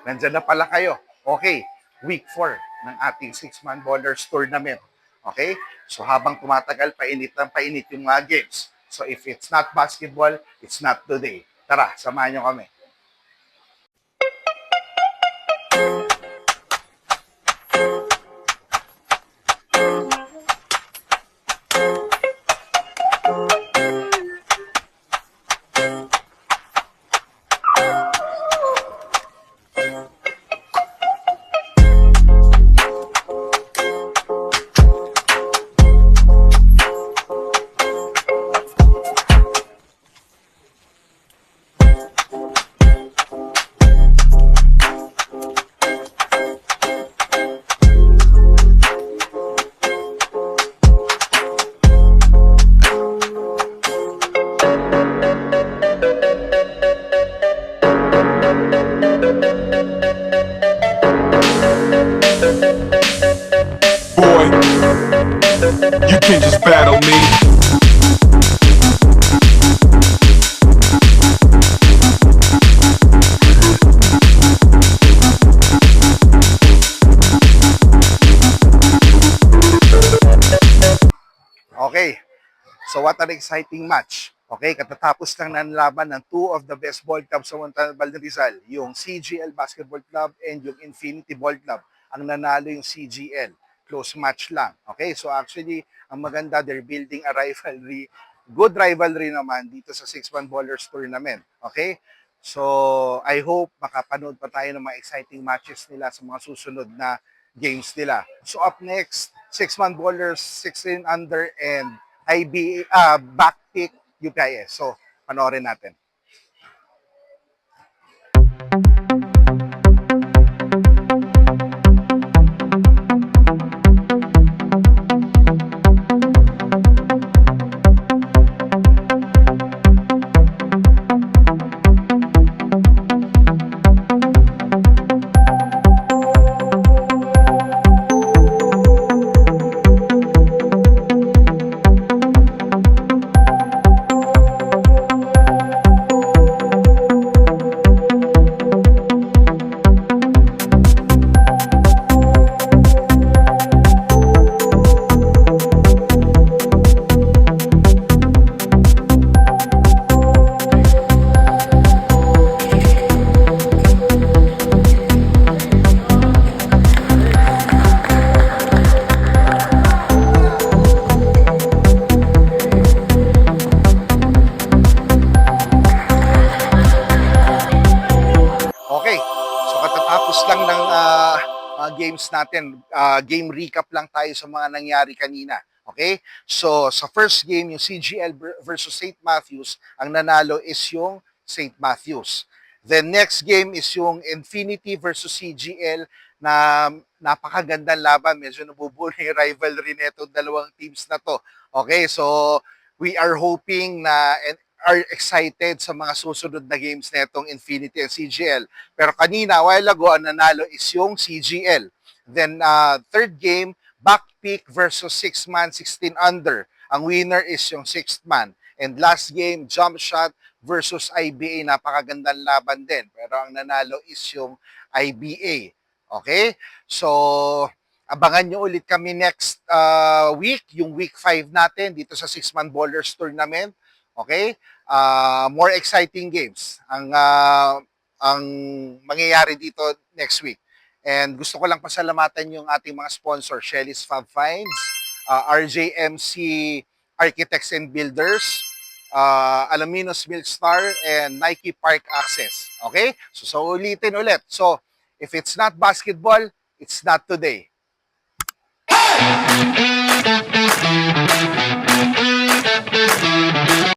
nandyan na pala kayo. Okay, week 4 ng ating 6-man bowlers tournament. Okay? So habang tumatagal, painit ng painit yung mga games. So if it's not basketball, it's not today. Tara, samahan nyo kami. Boy, you can't just battle me. Okay, so what an exciting match. Okay, katatapos lang ng laban ng two of the best ball clubs sa Montalban Rizal, yung CGL Basketball Club and yung Infinity Ball Club. Ang nanalo yung CGL. Close match lang. Okay, so actually, ang maganda, they're building a rivalry, good rivalry naman dito sa 6-man bowlers tournament. Okay, so I hope makapanood pa tayo ng mga exciting matches nila sa mga susunod na games nila. So up next, 6-man bowlers, 16 under and IBA, backpick UPIS. So, panoorin natin. Okay, so katatapos lang ng mga games natin, game recap lang tayo sa mga nangyari kanina. Okay? So, sa first game, yung CGL versus St. Matthews, ang nanalo is yung St. Matthews. The next game is yung Infinity versus CGL na napakagandang laban. Medyo nabubuo na yung rivalry na itong dalawang teams na to. Okay, so we are hoping na and are excited sa mga susunod na games na itong Infinity and CGL. Pero kanina, a while ago, ang nanalo is yung CGL. Then, third game, backpick versus 6-man, 16 under. Ang winner is yung 6th man. And last game, jump shot versus IBA. Napakagandang laban din. Pero ang nanalo is yung IBA. Okay? So, abangan nyo ulit kami next week, yung week 5 natin dito sa 6-man bowlers tournament. Okay? More exciting games ang mangyayari dito next week. And gusto ko lang pasalamatan yung ating mga sponsor, Shelly's Fab Finds, RJMC Architects and Builders, Alaminos Milk Star, and Nike Park Access. Okay? So ulitin ulit. So, if it's not basketball, it's not today.